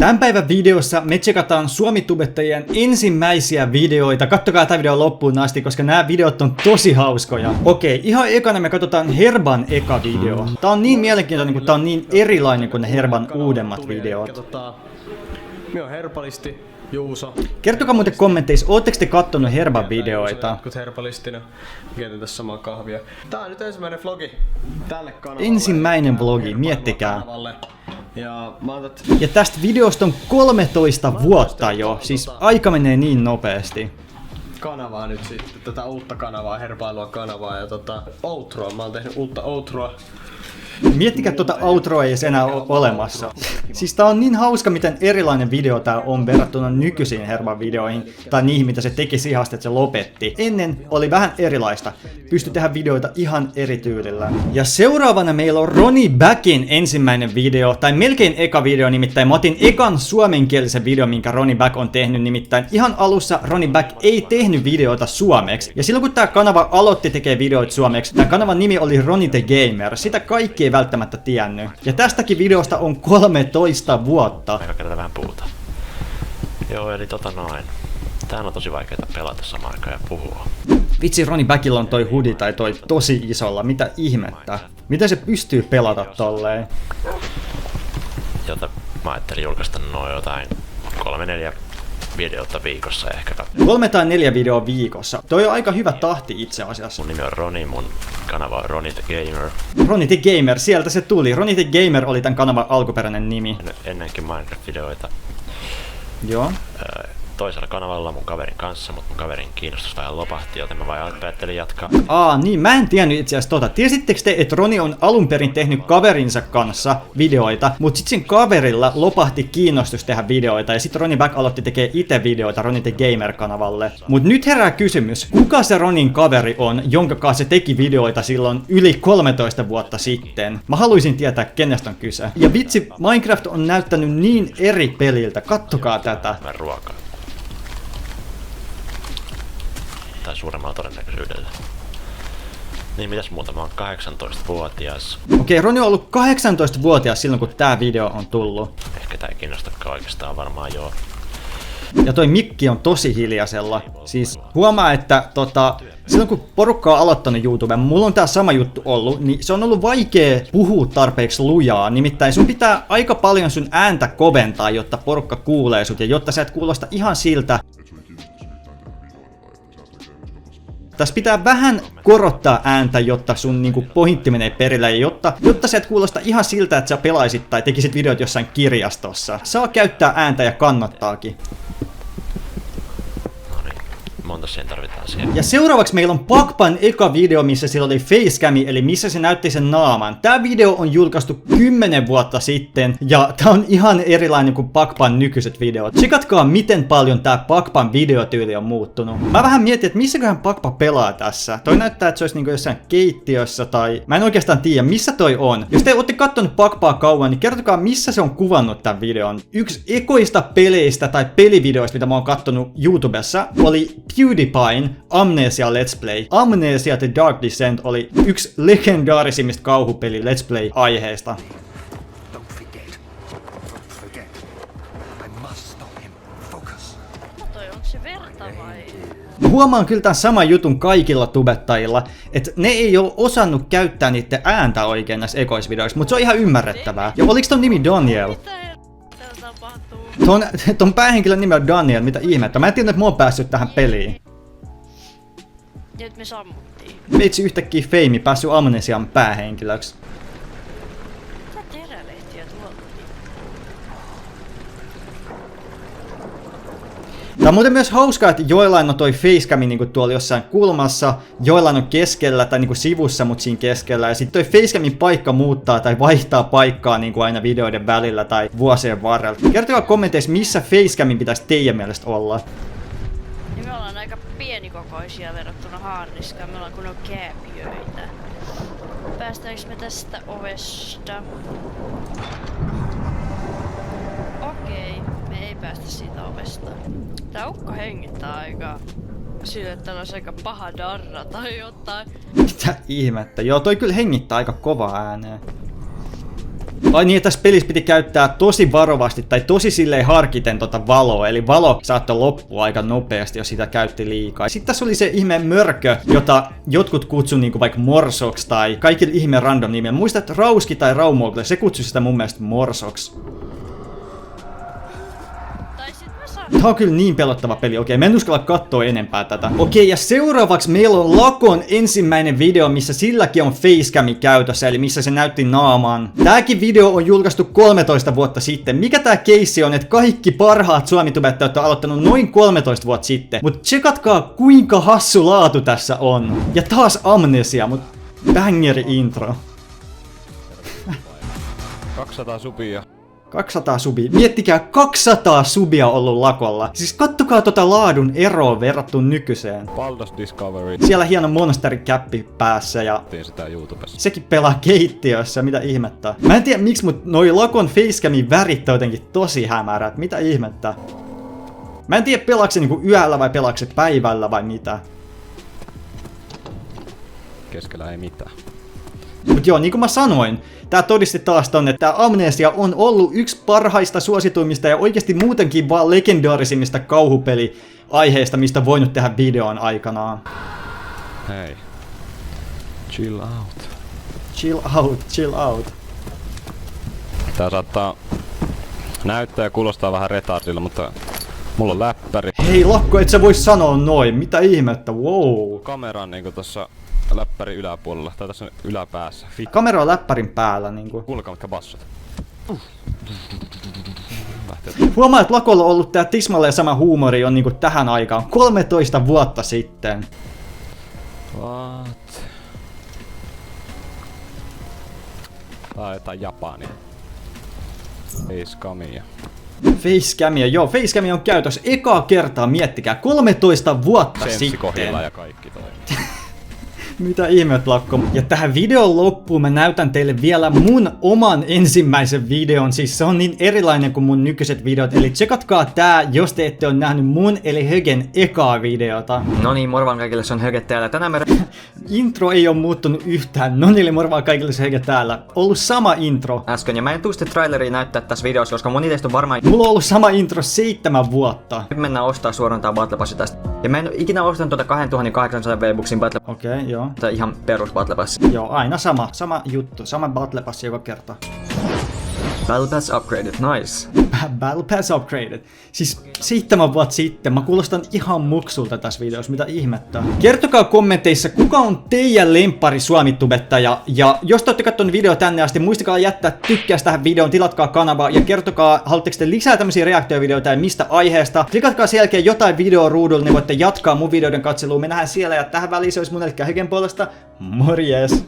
Tämän päivän videossa me tsekataan suomitubettajien ensimmäisiä videoita. Kattokaa tää video loppuun asti, koska nämä videot on tosi hauskoja. Okei, ihan ekana me katsotaan Herban eka video. Tää on niin mielenkiintoinen, kun tää on niin erilainen kuin ne Herban uudemmat videot. Me on Herbalisti, Juuso. Kertokaa muuten kommenteissa, ootteko te kattonut Herban videoita? Kun Herbalistina, keitin tässä samaa kahvia. Tää on nyt ensimmäinen vlogi tälle kanavalle. Ensimmäinen vlogi, miettikää. Ja Ja tästä videosta on 13 vuotta jo, siis aika menee niin nopeasti. kanavaa nyt sitten, tätä uutta kanavaa, herpailua kanavaa ja outroa. Mä oon tehnyt uutta outroa. Miettikää, tuota outroa ei edes enää ole olemassa. Siis tää on niin hauska, miten erilainen video tää on verrattuna nykyisiin Herban videoihin, tai niihin, mitä se teki siihen asti, että se lopetti. Ennen oli vähän erilaista. Pystyi tehdä videoita ihan eri tyylillä. Ja seuraavana meillä on Ronnie Backin ensimmäinen video, tai melkein eka video nimittäin. Mä otin ekan suomenkielisen video, minkä Ronnie Back on tehnyt, nimittäin ihan alussa Ronnie Back ei tehnyt videoita suomeksi. Ja silloin kun tää kanava aloitti tekee videoita suomeksi, tää kanavan nimi oli Ronnie the Gamer. Sitä kaikki ei välttämättä tiennyt. Ja tästäkin videosta on 13 vuotta. Aika kertaa vähän puhuta. Joo, eli noin. Tää on tosi vaikeaa pelata samaan aikaan ja puhua. Vitsi, Ronnie Backilla on toi hoodie tai toi tosi isolla. Mitä ihmettä? Miten se pystyy pelata tolleen? Jota mä ajattelin julkaista noin jotain 3-4 videota viikossa ehkä. 3 tai 4 videoa viikossa. Toi on aika hyvä tahti itse asiassa. Mun nimi on Roni, mun kanava on Ronnie the Gamer. Ronnie the Gamer, sieltä se tuli. Ronnie the Gamer oli tän kanavan alkuperäinen nimi. Ennenkin Minecraft-videoita. Joo. Toisella kanavalla mun kaverin kanssa, mutta mun kaverin kiinnostus vähän lopahti, joten mä vaan ajattelin jatkaa. Niin, mä en tiennyt itse asiassa tota. Tiesittekö te, että Roni on alun perin tehnyt kaverinsa kanssa videoita, mutta sitten sen kaverilla lopahti kiinnostus tehdä videoita, ja sitten Ronnie Back aloitti tekee itse videoita Ronnie the Gamer-kanavalle. Mut nyt herää kysymys, kuka se Ronin kaveri on, jonka kanssa se teki videoita silloin yli 13 vuotta sitten? Mä haluaisin tietää, kenestä on kyse. Ja vitsi, Minecraft on näyttänyt niin eri peliltä, kattokaa tätä. Mä ruokaa. Tai suuremmalla todennäköisyydellä. Niin mitäs muuta, mä oon 18-vuotias. Okei, Roni on ollut 18-vuotias silloin kun tää video on tullut. Ehkä tää ei kiinnostakaan oikeastaan, varmaan joo. Ja toi mikki on tosi hiljaisella. Siis huomaa, että silloin kun porukka on aloittanut YouTubeen, mulla on tää sama juttu ollut, niin se on ollut vaikea puhua tarpeeksi lujaa. Nimittäin sun pitää aika paljon sun ääntä koventaa, jotta porukka kuulee sut ja jotta sä et kuulosta ihan siltä. Tässä pitää vähän korottaa ääntä, jotta sun pointti menee perille ja jotta sä et kuulosta ihan siltä, että sä pelaisit tai tekisit videot jossain kirjastossa. Saa käyttää ääntä ja kannattaakin. No niin, monta siihen tarvitaan siihen. Ja seuraavaksi meillä on Pakpan eka video, missä sillä oli facecami, eli missä se näytti sen naaman. Tää video on julkaistu 10 vuotta sitten, ja tää on ihan erilainen kuin Pakpan nykyiset videot. Tsekatkaa, miten paljon tää Pakpan videotyyli on muuttunut. Mä vähän mietin, että missäköhän Pakpa pelaa tässä. Toi näyttää, että se olisi jossain keittiössä, tai mä en oikeastaan tiedä, missä toi on. Jos te ootte kattonut Pakpaa kauan, niin kertokaa, missä se on kuvannut tämän videon. Yksi ekoista peleistä tai pelivideoista, mitä mä oon kattonut YouTubessa, oli PewDiePien Amnesia Let's Play. Amnesia The Dark Descent oli yksi legendaarisimmista kauhupeli Let's Play-aiheista. Huomaan kyllä tämän saman jutun kaikilla tubettajilla, että ne ei ole osannut käyttää niiden ääntä oikein näissä ekoisvideoissa, mutta se on ihan ymmärrettävää. Ja oliks ton nimi Daniel? Ton päähenkilön nimi on Daniel, mitä ihmettä? Mä en tiedä, että mä oon päässyt tähän peliin. Nyt me sammuttiin. Veitsi yhtäkkiä Feimi päässyt Amnesian päähenkilöksi. Mitä terälehtiä tuolta? Tää on muuten myös hauskaa, että joillain on toi facecami niinku tuolla jossain kulmassa, joillain on keskellä tai niinku sivussa, mut siinä keskellä. Ja sit toi facecamin paikka muuttaa tai vaihtaa paikkaa niinku aina videoiden välillä tai vuosien varrella. Kertokaa kommenteissa, missä facecamin pitäisi teidän mielestä olla. Niin me ollaan aika pienikokoisia verrattuna Harniskaan, me ollaan kunnon kääpiöitä. Päästäänkö me tästä ovesta? Okei, me ei päästä siitä ovesta. Tää ukko hengittää aika sille, että täällä olisi aika paha darra tai jotain. Mitä ihmettä? Joo, toi kyllä hengittää aika kovaa ääneen. Ai niin, tässä pelissä piti käyttää tosi varovasti tai tosi silleen harkiten valoa, eli valo saattoi loppua aika nopeasti, jos sitä käytti liikaa. Sitten tässä oli se ihme mörkö, jota jotkut kutsui niinku vaikka morsoksi tai kaikki ihme random nimiä. Muistat, että Rauski tai Raumogle, se kutsui sitä mun mielestä morsoksi. Tää on kyllä niin pelottava peli. Okei, mä en uskalla katsoa enempää tätä. Okei, ja seuraavaksi meillä on Lakon ensimmäinen video, missä silläkin on facecami käytössä, eli missä se näytti naamaan. Tääkin video on julkaistu 13 vuotta sitten. Mikä tää keissi on, että kaikki parhaat suomitubettajat on aloittanut noin 13 vuotta sitten. Mut tsekatkaa kuinka hassu laatu tässä on. Ja taas Amnesia, mut bangeri intro. 200 subia. 200 subia. Miettikää, 200 subia ollut Lakolla. Siis kattokaa tota laadun eroa verrattuna nykyiseen. Baldos Discovery. Siellä hieno monsteri-käppi päässä ja Tein sitä YouTubessa. sekin pelaa keittiössä, mitä ihmettä. Mä en tiedä miksi, mut noi Lakon facecamin värit on jotenkin tosi hämärät. Mitä ihmettä? Mä en tiedä pelaako se niinku yöllä vai pelaako se päivällä vai mitä. Keskellä ei mitään. Mut joo, niin kuin mä sanoin, tää todisti taas ton, että tää Amnesia on ollut yksi parhaista suosituimmista ja oikeasti muutenkin vaan legendaarisimmista kauhupeliaiheista, mistä on voinut tehdä videon aikanaan. Hei. Chill out. Chill out, chill out. Tää saattaa näyttää ja kuulostaa vähän retardilla, mutta mulla on läppäri. Hei Lakko, et sä vois sanoa noin, mitä ihmettä, wow. Kamera on niinku tossa läppäri yläpuolella, tai tässä yläpäässä. Kamera on läppärin päällä niinku. Kuulkaa mitkä bassot. Huomaa, että Lakolla on ollut tää tismalleen sama huumori on niinku tähän aikaan, 13 vuotta sitten. What? Tää on jotain Japania. Facecamia. Facecamia, joo, facecamia on käytössä ekaa kertaa, miettikää, 13 vuotta Senssi sitten. kohdilla ja kaikki toi. Mitä ihmeet, Lakko. Ja tähän videon loppuun mä näytän teille vielä mun oman ensimmäisen videon. Siis se on niin erilainen kuin mun nykyiset videot. Eli tsekatkaa tää, jos te ette ole nähnyt mun eli Högen ekaa videota. No niin, morvan kaikille, se on Höge täällä. Tänään me... Intro ei ole muuttunut yhtään. No niin, eli morvaa kaikille, se Höge täällä. Ollut sama intro. äsken, ja mä en tuu sitä traileria näyttää tässä videossa, koska moni teistä on varmaan... Mulla on ollut sama intro 7 vuotta. Nyt mennään ostaa suoraan tää Battle Passi tästä. Ja mä en oo ikinä ostanut tuota 2800 V-Bucksin Battle Okei, joo. tai ihan perus Battle Passi. Joo, aina sama juttu. Sama Battle Pass joka kerta. Battle Pass upgraded, nice. Battle Pass upgraded. Siis 7 vuotta sitten. Mä kuulostan ihan muksulta tässä videossa. Mitä ihmettä. Kertokaa kommenteissa, kuka on teidän lemppari suomitubettaja. Ja jos te olette katsonut video tänne asti, muistakaa jättää tykkäys tähän videoon, tilatkaa kanavaa ja kertokaa, haluatteko te lisää tämmöisiä reaktiovideoita ja mistä aiheesta. Klikatkaa sen jälkeen jotain videoa ruudulla, niin voitte jatkaa mun videoiden katselua. Me nähdään siellä ja tähän väliin se olisi mun eli Högen puolesta. Morjes!